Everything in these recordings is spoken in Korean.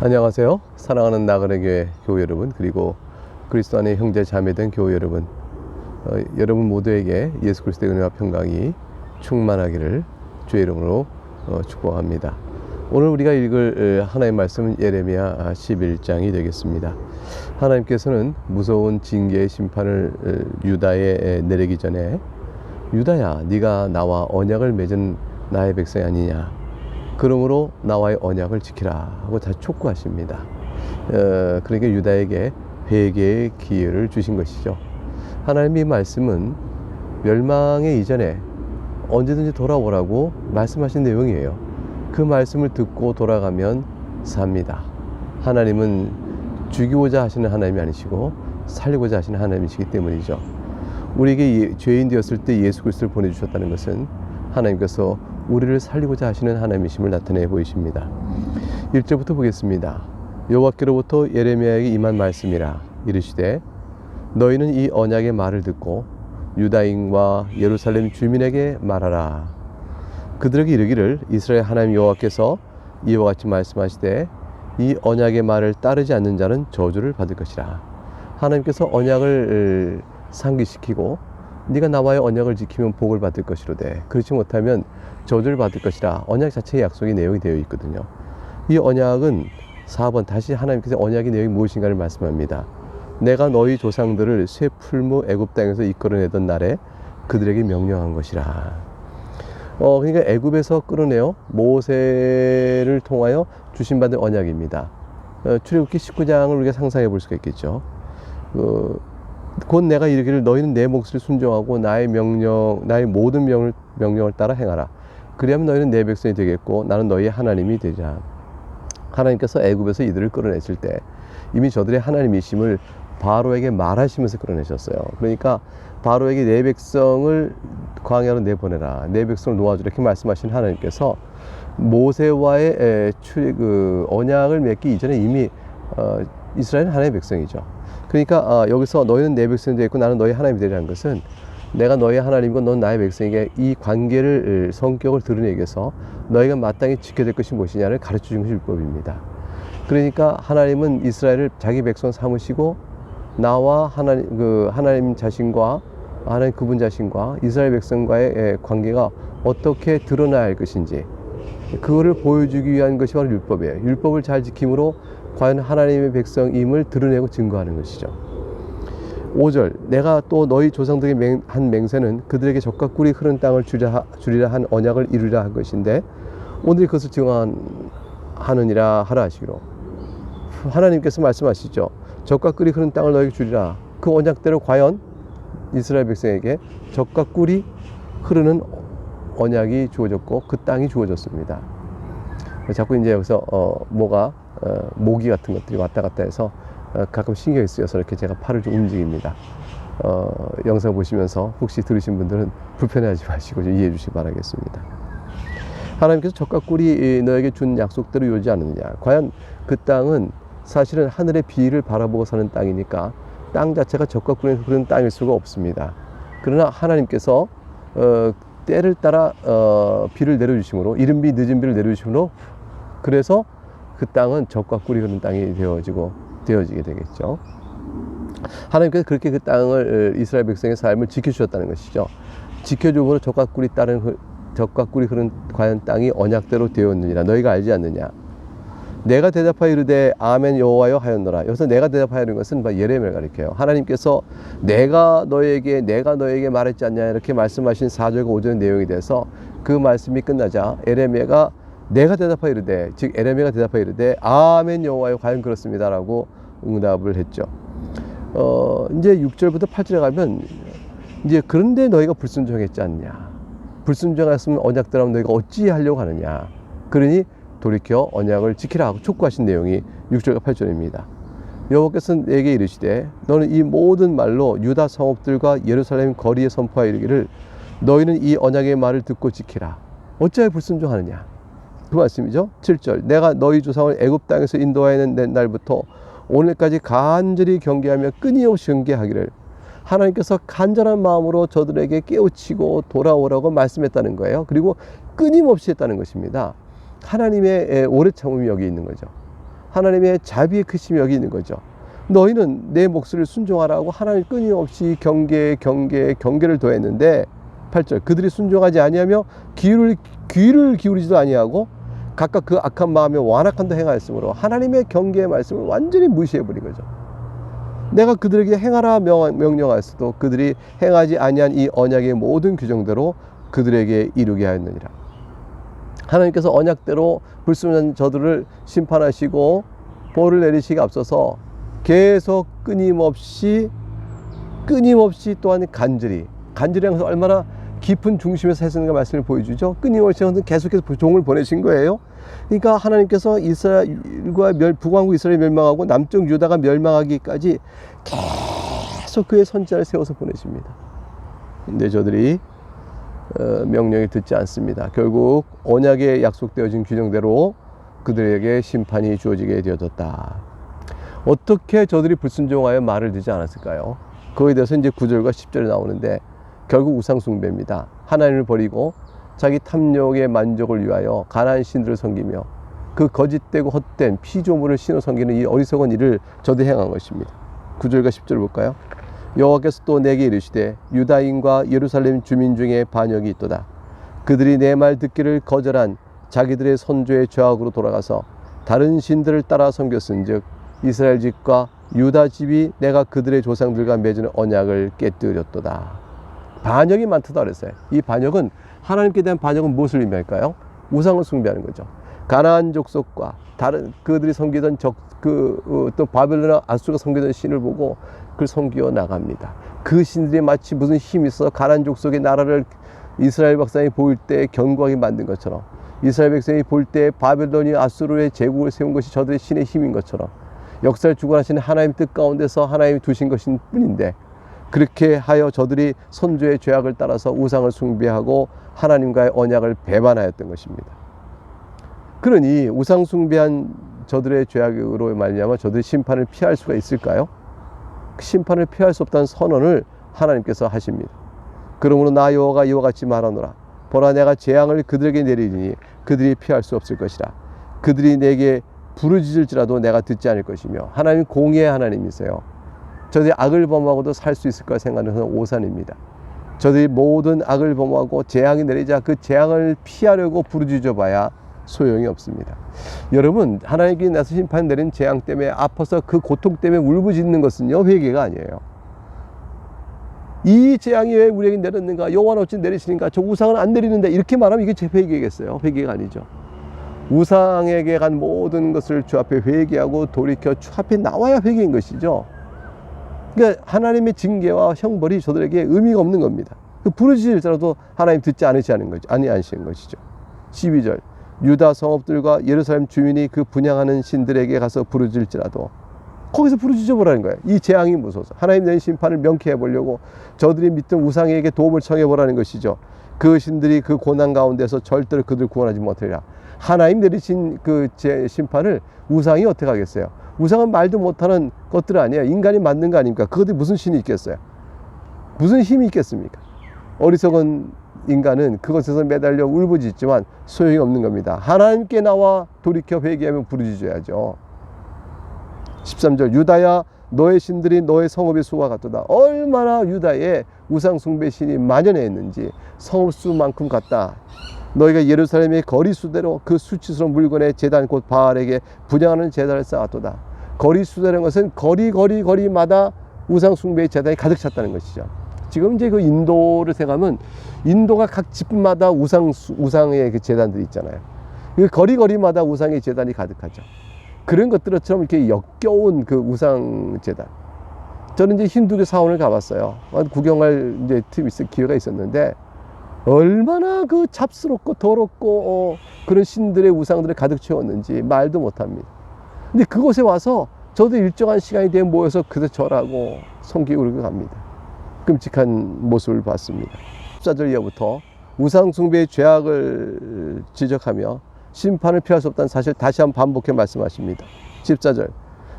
안녕하세요. 사랑하는 나그네 교회 교우 여러분, 그리고 그리스도 안의 형제 자매된 교우 여러분, 여러분 모두에게 예수 그리스도의 은혜와 평강이 충만하기를 주의 이름으로 축복합니다. 오늘 우리가 읽을 하나님의 말씀은 예레미야 11장이 되겠습니다. 하나님께서는 무서운 징계의 심판을 유다에 내리기 전에, 유다야, 네가 나와 언약을 맺은 나의 백성이 아니냐, 그러므로 나와의 언약을 지키라 하고 다 촉구하십니다. 그러니까 유다에게 회개의 기회를 주신 것이죠. 하나님의 말씀은 멸망의 이전에 언제든지 돌아오라고 말씀하신 내용이에요. 그 말씀을 듣고 돌아가면 삽니다. 하나님은 죽이고자 하시는 하나님이 아니시고 살리고자 하시는 하나님이시기 때문이죠. 우리에게 죄인 되었을 때 예수 그리스도를 보내주셨다는 것은 하나님께서 우리를 살리고자 하시는 하나님이심을 나타내 보이십니다. 1절부터 보겠습니다. 여호와께로부터 예레미야에게 임한 말씀이라. 이르시되 너희는 이 언약의 말을 듣고 유다인과 예루살렘 주민에게 말하라. 그들에게 이르기를 이스라엘 하나님 여호와께서 이와 같이 말씀하시되 이 언약의 말을 따르지 않는 자는 저주를 받을 것이라. 하나님께서 언약을 상기시키고 네가 나와의 언약을 지키면 복을 받을 것이로되 그렇지 못하면 저주를 받을 것이라. 언약 자체의 약속의 내용이 되어 있거든요. 이 언약은 4번 다시 하나님께서 언약의 내용이 무엇인가를 말씀합니다. 내가 너희 조상들을 새 풀무 애굽 땅에서 이끌어내던 날에 그들에게 명령한 것이라. 그러니까 애굽에서 끌어내어 모세를 통하여 주신받은 언약입니다. 출애굽기 19장을 우리가 상상해 볼 수가 있겠죠. 곧 내가 이르기를 너희는 내 몫을 순종하고 나의 모든 명령을 따라 행하라. 그리하면 너희는 내 백성이 되겠고 나는 너희의 하나님이 되리라. 하나님께서 애굽에서 이들을 끌어냈을 때 이미 저들의 하나님이심을 바로에게 말하시면서 끌어내셨어요. 그러니까 바로에게 내 백성을 광야로 내보내라, 내 백성을 놓아주라, 이렇게 말씀하신 하나님께서 모세와의 언약을 맺기 이전에 이미 이스라엘은 하나님의 백성이죠. 그러니까 여기서 너희는 내 백성이 되겠고 나는 너희 하나님이 되리라는 것은 내가 너희 하나님이고 넌 나의 백성에게 이 관계를, 성격을 드러내기 위해서 너희가 마땅히 지켜야 될 것이 무엇이냐를 가르쳐 주는 것이 율법입니다. 그러니까 하나님은 이스라엘을 자기 백성 삼으시고 나와 하나님 자신과 하나님 그분 자신과 이스라엘 백성과의 관계가 어떻게 드러나야 할 것인지 그거를 보여주기 위한 것이 바로 율법이에요. 율법을 잘 지킴으로 과연 하나님의 백성임을 드러내고 증거하는 것이죠. 5절 내가 또 너희 조상들에게 한 맹세는 그들에게 젖과 꿀이 흐르는 땅을 주리라 한 언약을 이루리라 한 것인데 오늘 그것을 증언하느니라 하라 하시기로. 하나님께서 말씀하시죠. 젖과 꿀이 흐르는 땅을 너희에게 주리라. 그 언약대로 과연 이스라엘 백성에게 젖과 꿀이 흐르는 언약이 주어졌고 그 땅이 주어졌습니다. 자꾸 이제 여기서 모기 같은 것들이 왔다 갔다 해서 가끔 신경이 쓰여서 이렇게 제가 팔을 좀 움직입니다. 영상 보시면서 혹시 들으신 분들은 불편해하지 마시고 좀 이해해 주시기 바라겠습니다. 하나님께서 젖과 꿀이 너에게 준 약속대로 이루지 않느냐. 과연 그 땅은 사실은 하늘의 비를 바라보고 사는 땅이니까 땅 자체가 젖과 꿀이 흐르는 땅일 수가 없습니다. 그러나 하나님께서 때를 따라 비를 내려주심으로, 이른 비 늦은 비를 내려주심으로, 그래서 그 땅은 젖과 꿀이 흐르는 땅이 되어지게 되겠죠. 하나님께서 그렇게 그 땅을, 이스라엘 백성의 삶을 지켜주셨다는 것이죠. 지켜줌으로 젖과 꿀이 흐르는 과연 땅이 언약대로 되었느니라. 너희가 알지 않느냐. 내가 대답하여 이르되 아멘 여호와여 하였노라. 여기서 내가 대답하여는 것은 예레미야를 가리켜요. 하나님께서 내가 너에게 말했지 않냐 이렇게 말씀하신 4절과 5절의 내용이 돼서 그 말씀이 끝나자 예레미야가 내가 대답하여 이르되, 즉 예레미야가 대답하여 이르되 아멘 여호와여 과연 그렇습니다라고 응답을 했죠. 이제 6절부터 8절에 가면 이제 그런데 너희가 불순종했지 않냐. 불순종했으면 언약대로 하면 너희가 어찌 하려고 하느냐. 그러니 돌이켜 언약을 지키라 하고 촉구하신 내용이 6절과 8절입니다. 여호와께서 내게 이르시되 너는 이 모든 말로 유다 성읍들과 예루살렘 거리에 선포하여 이르기를 너희는 이 언약의 말을 듣고 지키라. 어찌하여 불순종하느냐. 그 말씀이죠. 7절 내가 너희 조상을 애굽 땅에서 인도하여낸 날부터 오늘까지 간절히 경계하며 끊임없이 경계하기를. 하나님께서 간절한 마음으로 저들에게 깨우치고 돌아오라고 말씀했다는 거예요. 그리고 끊임없이 했다는 것입니다. 하나님의 오래 참음이 여기 있는 거죠. 하나님의 자비의 크심이 여기 있는 거죠. 너희는 내 목소리를 순종하라고 하나님 끊임없이 경계를 더했는데 8절 그들이 순종하지 아니하며 귀를 기울이지도 아니하고 각각 그 악한 마음에 완악한 데 행하였으므로 하나님의 경계의 말씀을 완전히 무시해버린 거죠. 내가 그들에게 행하라 명령하였어도 그들이 행하지 아니한 이 언약의 모든 규정대로 그들에게 이루게 하였느니라. 하나님께서 언약대로 불순한 저들을 심판하시고 벌을 내리시기 앞서서 계속 끊임없이 또한 간절히 하면서 얼마나 깊은 중심에서 했는가 말씀을 보여주죠. 끊임없이 계속해서 종을 보내신 거예요. 그러니까 하나님께서 이스라엘과 북왕국 이스라엘 멸망하고 남쪽 유다가 멸망하기까지 계속 그의 선지자를 세워서 보내십니다. 근데 저들이 명령을 듣지 않습니다. 결국 언약에 약속되어진 규정대로 그들에게 심판이 주어지게 되어졌다. 어떻게 저들이 불순종하여 말을 듣지 않았을까요? 그거에 대해서 이제 9절과 10절에 나오는데 결국 우상숭배입니다. 하나님을 버리고 자기 탐욕의 만족을 위하여 가나안 신들을 섬기며 그 거짓되고 헛된 피조물을 신어 섬기는 이 어리석은 일을 저들이 행한 것입니다. 9절과 10절 볼까요? 여호와께서 또 내게 이르시되 유다인과 예루살렘 주민 중에 반역이 있도다. 그들이 내 말 듣기를 거절한 자기들의 선조의 죄악으로 돌아가서 다른 신들을 따라 섬겼은즉 이스라엘 집과 유다 집이 내가 그들의 조상들과 맺은 언약을 깨뜨렸도다. 반역이 많다고 그랬어요. 이 반역은 하나님께 대한 반역은 무엇을 의미할까요? 우상을 숭배하는 거죠. 가나안 족속과 다른 그들이 섬기던 또 바벨론과 아수르가 섬기던 신을 보고 그걸 섬겨 나갑니다. 그 신들이 마치 무슨 힘이 있어 가나안 족속의 나라를 이스라엘 백성이 보일 때 견고하게 만든 것처럼 이스라엘 백성이 볼 때 바벨론이 아수르의 제국을 세운 것이 저들의 신의 힘인 것처럼 역사를 주관하시는 하나님 뜻 가운데서 하나님이 두신 것인 뿐인데 그렇게 하여 저들이 선조의 죄악을 따라서 우상을 숭배하고 하나님과의 언약을 배반하였던 것입니다. 그러니 우상 숭배한 저들의 죄악으로 말미암아 저들의 심판을 피할 수가 있을까요? 그 심판을 피할 수 없다는 선언을 하나님께서 하십니다. 그러므로 나 여호와가 이와 같이 말하노라. 보라 내가 재앙을 그들에게 내리리니 그들이 피할 수 없을 것이라. 그들이 내게 부르짖을지라도 내가 듣지 않을 것이며 하나님 공의의 하나님이세요. 저들이 악을 범하고도 살 수 있을까 생각하는 오산입니다. 저들이 모든 악을 범하고 재앙이 내리자 그 재앙을 피하려고 부르짖어 봐야 소용이 없습니다. 여러분 하나님께 나서 심판 내린 재앙 때문에 아파서 그 고통 때문에 울부짖는 것은요 회개가 아니에요. 이 재앙이 왜 우리에게 내렸는가? 여호와는 어찌 내리시는가? 저 우상은 안 내리는데 이렇게 말하면 이게 제 회개겠어요? 회개가 아니죠. 우상에게 간 모든 것을 주 앞에 회개하고 돌이켜 주 앞에 나와야 회개인 것이죠. 그러니까 하나님의 징계와 형벌이 저들에게 의미가 없는 겁니다. 그 부르짖을지라도 하나님 듣지 않으시는 것이죠. 12절 유다 성읍들과 예루살렘 주민이 그 분향하는 신들에게 가서 부르짖을지라도 거기서 부르짖어 보라는 거예요. 이 재앙이 무서워서 하나님 내린 심판을 명쾌해 보려고 저들이 믿던 우상에게 도움을 청해 보라는 것이죠. 그 신들이 그 고난 가운데서 절대로 그들 구원하지 못하리라. 하나님 내리신 그 심판을 우상이 어떻게 하겠어요? 우상은 말도 못하는 것들 아니에요. 인간이 만든 거 아닙니까? 그것들이 무슨 신이 있겠어요? 무슨 힘이 있겠습니까? 어리석은 인간은 그것에서 매달려 울부짖지만 소용이 없는 겁니다. 하나님께 나와 돌이켜 회개하면 부르짖어야죠. 13절 유다야 너의 신들이 너의 성읍의 수와 같도다. 얼마나 유다의 우상 숭배 신이 만연해 있는지 성읍 수만큼 같다. 너희가 예루살렘의 거리 수대로 그 수치스러운 물건의 제단 곧 바알에게 분향하는 제단을 쌓았도다. 거리 수대라는 것은 거리마다 우상 숭배의 제단이 가득 찼다는 것이죠. 지금 이제 그 인도를 생각하면 인도가 각 집마다 우상의 그 제단들이 있잖아요. 그 거리마다 우상의 제단이 가득하죠. 그런 것들처럼 이렇게 역겨운 그 우상 제단. 저는 이제 힌두교 사원을 가봤어요. 구경할 이제 기회가 있었는데 얼마나 그 잡스럽고 더럽고 그런 신들의 우상들을 가득 채웠는지 말도 못합니다. 근데 그곳에 와서 저도 일정한 시간이 되면 모여서 그저 절하고 섬기고 그러고 갑니다. 끔찍한 모습을 봤습니다. 14절 이하부터 우상 숭배의 죄악을 지적하며 심판을 피할 수 없다는 사실 다시 한번 반복해 말씀하십니다. 14절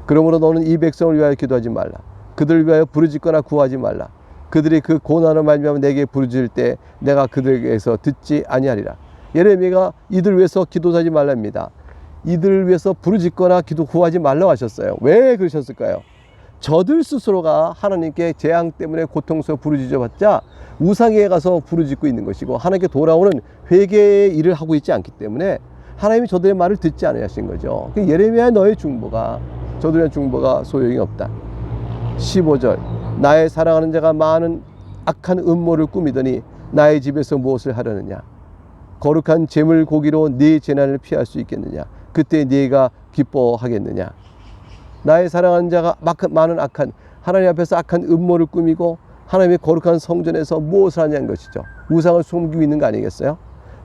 그러므로 너는 이 백성을 위하여 기도하지 말라. 그들을 위하여 부르짖거나 구하지 말라. 그들이 그 고난을 말미암아 내게 부르짖을 때 내가 그들에게서 듣지 아니하리라. 예레미야가 이들 위해서 기도하지 말랍니다. 이들을 위해서 부르짖거나 기도 구하지 말라고 하셨어요. 왜 그러셨을까요? 저들 스스로가 하나님께 재앙 때문에 고통스러워 부르짖어봤자 우상에 가서 부르짖고 있는 것이고 하나님께 돌아오는 회개의 일을 하고 있지 않기 때문에 하나님이 저들의 말을 듣지 않으신 거죠. 예레미야 너의 중보가, 저들의 중보가 소용이 없다. 15절, 나의 사랑하는 자가 많은 악한 음모를 꾸미더니 나의 집에서 무엇을 하려느냐? 거룩한 제물 고기로 네 재난을 피할 수 있겠느냐? 그때 네가 기뻐하겠느냐? 나의 사랑하는 자가 많은 악한, 하나님 앞에서 악한 음모를 꾸미고 하나님의 거룩한 성전에서 무엇을 하냐는 것이죠. 우상을 숨기고 있는 거 아니겠어요?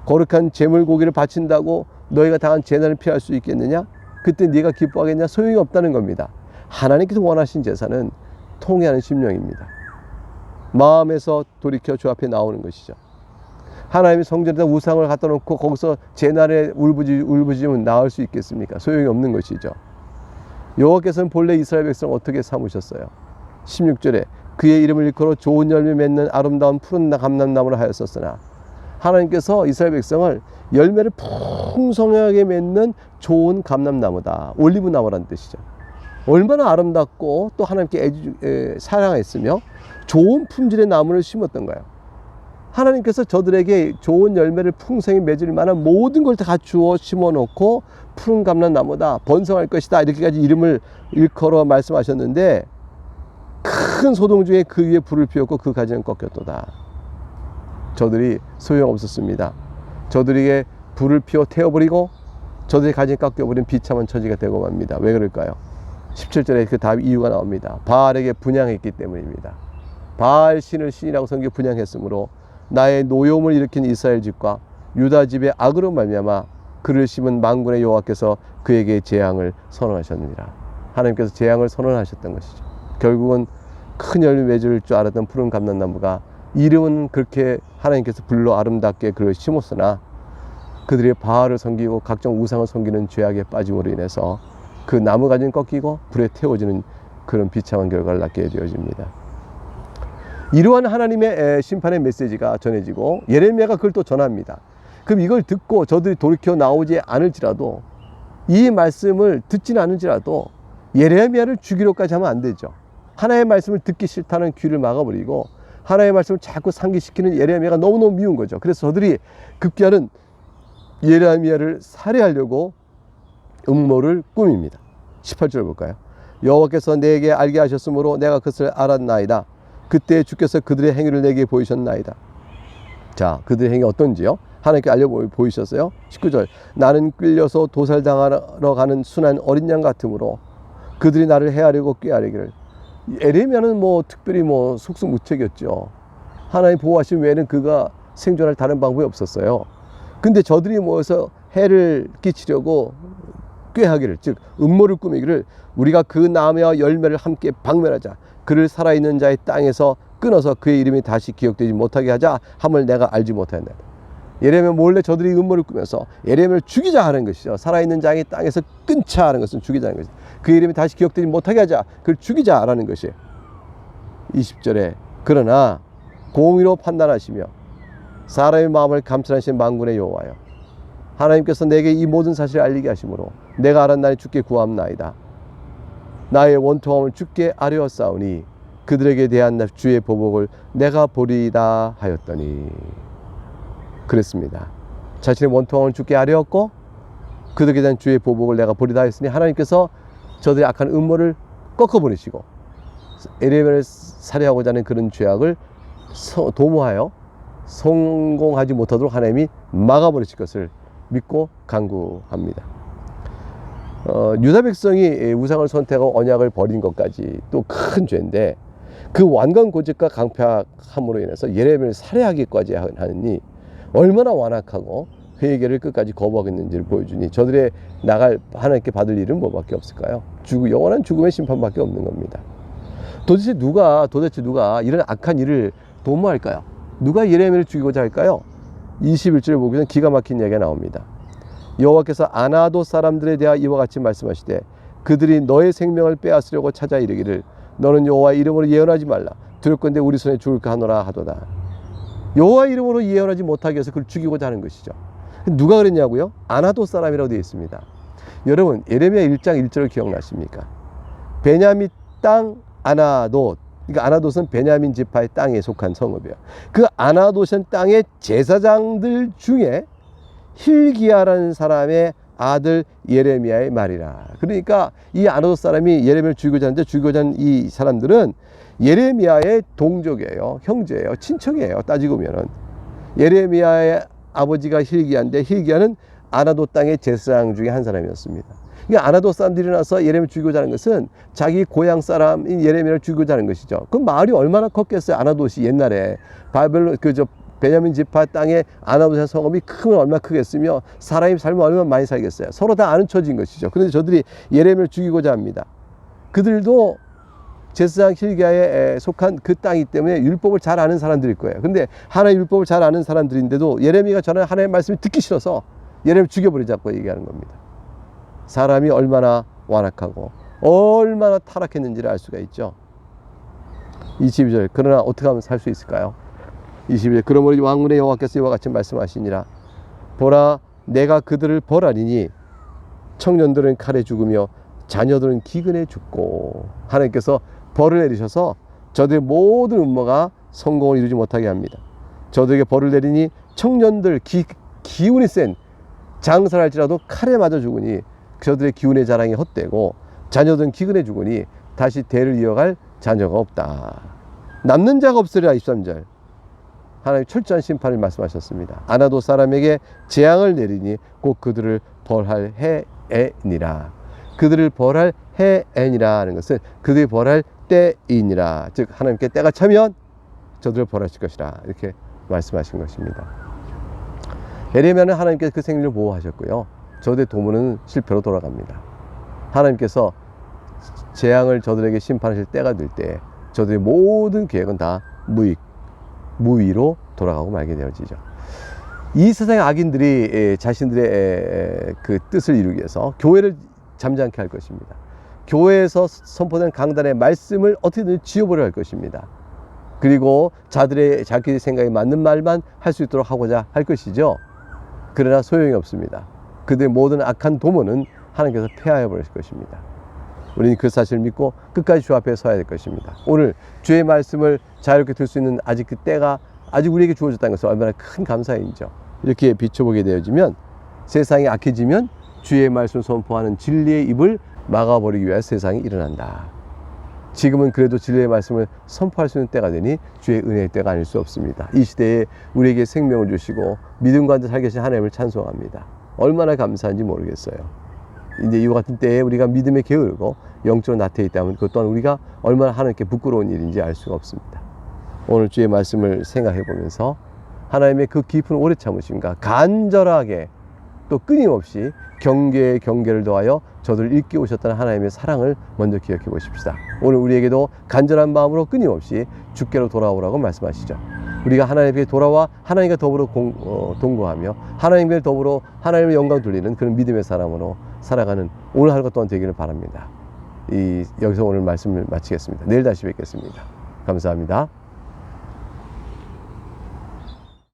거룩한 제물 고기를 바친다고 너희가 당한 재난을 피할 수 있겠느냐? 그때 네가 기뻐하겠냐? 소용이 없다는 겁니다. 하나님께서 원하신 제사는 통회하는 심령입니다. 마음에서 돌이켜 주 앞에 나오는 것이죠. 하나님의 성전에다 우상을 갖다 놓고 거기서 재난에 울부짖으면 나을 수 있겠습니까? 소용이 없는 것이죠. 여호와께서는 본래 이스라엘 백성을 어떻게 삼으셨어요? 16절에 그의 이름을 일컬어 좋은 열매 맺는 아름다운 푸른 감람나무로 하였었으나, 하나님께서 이스라엘 백성을 열매를 풍성하게 맺는 좋은 감람나무다, 올리브나무라는 뜻이죠. 얼마나 아름답고 또 하나님께 사랑했으며 좋은 품질의 나무를 심었던 거예요. 하나님께서 저들에게 좋은 열매를 풍성히 맺을 만한 모든 걸 다 갖추어 심어놓고 푸른 감람나무다, 번성할 것이다, 이렇게까지 이름을 일컬어 말씀하셨는데, 큰 소동 중에 그 위에 불을 피웠고 그 가지는 꺾였도다. 저들이 소용없었습니다. 저들에게 불을 피워 태워버리고 저들의 가지는 꺾여버린 비참한 처지가 되고 맙니다. 왜 그럴까요? 17절에 그 답 이유가 나옵니다. 바알에게 분향했기 때문입니다. 바알 신을 신이라고 섬기고 분향했으므로 나의 노여움을 일으킨 이스라엘 집과 유다 집의 악으로 말미암아 그를 심은 만군의 여호와께서 그에게 재앙을 선언하셨느니라. 하나님께서 재앙을 선언하셨던 것이죠. 결국은 큰 열매 맺을 줄 알았던 푸른 감람나무가, 이름은 그렇게 하나님께서 불러 아름답게 그를 심었으나 그들의 바알을 섬기고 각종 우상을 섬기는 죄악에 빠짐으로 인해서 그 나무 가지는 꺾이고 불에 태워지는 그런 비참한 결과를 낳게 되어집니다. 이러한 하나님의 심판의 메시지가 전해지고 예레미야가 그걸 또 전합니다. 그럼 이걸 듣고 저들이 돌이켜 나오지 않을지라도, 이 말씀을 듣지는 않을지라도 예레미야를 죽이려까지 하면 안 되죠. 하나님의 말씀을 듣기 싫다는 귀를 막아버리고 하나님의 말씀을 자꾸 상기시키는 예레미야가 너무너무 미운 거죠. 그래서 저들이 급기야는 예레미야를 살해하려고 음모를 꾸밉니다. 18절 볼까요? 여호와께서 내게 알게 하셨으므로 내가 그것을 알았나이다. 그때 주께서 그들의 행위를 내게 보이셨나이다. 자, 그들의 행위 어떤지요? 하나님께 알려 보이셨어요. 19절, 나는 끌려서 도살당하러 가는 순한 어린 양 같으므로 그들이 나를 해하려고 꾀하려기를. 예레미야는 특별히 속수무책이었죠. 하나님 보호하신 외에는 그가 생존할 다른 방법이 없었어요. 근데 저들이 모여서 해를 끼치려고 꾀하기를, 즉 음모를 꾸미기를, 우리가 그 나무와 열매를 함께 박멸하자, 그를 살아있는 자의 땅에서 끊어서 그의 이름이 다시 기억되지 못하게 하자 함을 내가 알지 못한다. 예레미야 몰래 저들이 음모를 꾸며서 예레미야를 죽이자 하는 것이죠. 살아있는 자의 땅에서 끊자 하는 것은 죽이자는 것이죠. 그 이름이 다시 기억되지 못하게 하자, 그를 죽이자라는 것이에요. 20절에 그러나 공의로 판단하시며 사람의 마음을 감찰하신 만군의 여호와여, 하나님께서 내게 이 모든 사실을 알리게 하심으로 내가 알았나니 주께 구함나이다. 나의 원통함을 주께 아뢰었사오니 그들에게 대한 주의 보복을 내가 보리이다 하였더니. 그랬습니다. 자신의 원통함을 주께 아뢰었고 그들에게 대한 주의 보복을 내가 보리다 했으니, 하나님께서 저들의 악한 음모를 꺾어버리시고 예레미야를 살해하고자 하는 그런 죄악을 도모하여 성공하지 못하도록 하나님이 막아버리실 것을 믿고 간구합니다. 유다 백성이 우상을 선택하고 언약을 버린 것까지 또 큰 죄인데, 그 완강고집과 강팍함으로 인해서 예레미야를 살해하기까지 하느니 얼마나 완악하고 회개를 끝까지 거부하겠는지를 보여주니, 저들의 나갈 하나님께 받을 일은 뭐밖에 없을까요? 영원한 죽음의 심판밖에 없는 겁니다. 도대체 누가 이런 악한 일을 도모할까요? 누가 예레미야를 죽이고자 할까요? 21절에 보면 기가 막힌 이야기가 나옵니다. 여호와께서 아나도 사람들에 대하여 이와 같이 말씀하시되 그들이 너의 생명을 빼앗으려고 찾아 이르기를 너는 여호와의 이름으로 예언하지 말라. 두렵건대 우리 손에 죽을까 하노라 하도다. 여호와의 이름으로 예언하지 못하게 해서 그를 죽이고자 하는 것이죠. 누가 그랬냐고요? 아나도 사람이라고 되어 있습니다. 여러분 예레미야 1장 1절을 기억나십니까? 베냐민 땅 아나돗, 그러니까 아나돗은 베냐민 지파의 땅에 속한 성읍이에요. 그 아나돗은 땅의 제사장들 중에 hil기야라는 사람의 아들 예레미야의 말이라. 그러니까 이 아나돗 사람이 예레미야를 죽이고자 하는데, 죽이고자 하는 이 사람들은 예레미야의 동족이에요. 형제예요. 친척이에요. 따지고 보면은 예레미야의 아버지가 hil기야인데, hil기야는 아나돗 땅의 제사장 중에 한 사람이었습니다. 그러니까 아나돗 사람들이 일어나서 예레미야를 죽이고자 하는 것은 자기 고향 사람인 예레미야를 죽이고자 하는 것이죠. 그 마을이 얼마나 컸겠어요. 아나돗이 옛날에 바벨론 베냐민 지파 땅에 아나돗의 성읍이 크면 얼마나 크겠으며 사람이 살면 얼마나 많이 살겠어요. 서로 다 아는 처지인 것이죠. 그런데 저들이 예레미야를 죽이고자 합니다. 그들도 제사장 hil기야에 속한 그 땅이기 때문에 율법을 잘 아는 사람들일 거예요. 근데 하나님의 율법을 잘 아는 사람들인데도 예레미야가 전하는 하나님의 말씀이 듣기 싫어서 예레미야를 죽여버리자고 얘기하는 겁니다. 사람이 얼마나 완악하고 얼마나 타락했는지를 알 수가 있죠. 22절, 그러나 어떻게 하면 살 수 있을까요? 22절, 그러므로 왕문의 여호와께서 이와 같이 말씀하시니라. 보라, 내가 그들을 벌하리니 청년들은 칼에 죽으며 자녀들은 기근에 죽고. 하나님께서 벌을 내리셔서 저들의 모든 음모가 성공을 이루지 못하게 합니다. 저들에게 벌을 내리니 청년들, 기운이 센 장사를 할지라도 칼에 맞아 죽으니 저들의 기운의 자랑이 헛되고, 자녀들은 기근에 죽으니 다시 대를 이어갈 자녀가 없다. 남는 자가 없으리라. 23절, 하나님 철저한 심판을 말씀하셨습니다. 아나돗 사람에게 재앙을 내리니 곧 그들을 벌할 해애니라. 그들을 벌할 해애니라 하는 것은 그들이 벌할 때이니라. 즉 하나님께 때가 차면 저들을 벌하실 것이라, 이렇게 말씀하신 것입니다. 예레미야는 하나님께서 그 생명을 보호하셨고요, 저들의 도모는 실패로 돌아갑니다. 하나님께서 재앙을 저들에게 심판하실 때가 될 때 저들의 모든 계획은 다 무위로 돌아가고 말게 되어지죠. 이 세상의 악인들이 자신들의 그 뜻을 이루기 위해서 교회를 잠잠케 할 것입니다. 교회에서 선포된 강단의 말씀을 어떻게든 지워버려야 할 것입니다. 그리고 자기 생각에 맞는 말만 할 수 있도록 하고자 할 것이죠. 그러나 소용이 없습니다. 그들의 모든 악한 도모는 하나님께서 폐하여 버릴 것입니다. 우리는 그 사실을 믿고 끝까지 주 앞에 서야 될 것입니다. 오늘 주의 말씀을 자유롭게 들 수 있는 아직 그 때가 아직 우리에게 주어졌다는 것은 얼마나 큰 감사인지요. 이렇게 비춰보게 되어지면, 세상이 악해지면 주의 말씀을 선포하는 진리의 입을 막아버리기 위해 세상이 일어난다. 지금은 그래도 진리의 말씀을 선포할 수 있는 때가 되니 주의 은혜의 때가 아닐 수 없습니다. 이 시대에 우리에게 생명을 주시고 믿음과 함께 살계신 하나님을 찬송합니다. 얼마나 감사한지 모르겠어요. 이제 이와 같은 때에 우리가 믿음에 게으르고 영적으로 나태해 있다면 그것 또한 우리가 얼마나 하나님께 부끄러운 일인지 알 수가 없습니다. 오늘 주의 말씀을 생각해 보면서 하나님의 그 깊은 오래 참으심과 간절하게 또 끊임없이 경계에 경계를 더하여 저들을 일깨우셨다는 하나님의 사랑을 먼저 기억해 보십시다. 오늘 우리에게도 간절한 마음으로 끊임없이 주께로 돌아오라고 말씀하시죠. 우리가 하나님께 돌아와 하나님과 더불어 동거하며 하나님과 더불어 하나님의 영광 돌리는 그런 믿음의 사람으로 살아가는 오늘 하루가 또한 되기를 바랍니다. 여기서 오늘 말씀을 마치겠습니다. 내일 다시 뵙겠습니다. 감사합니다.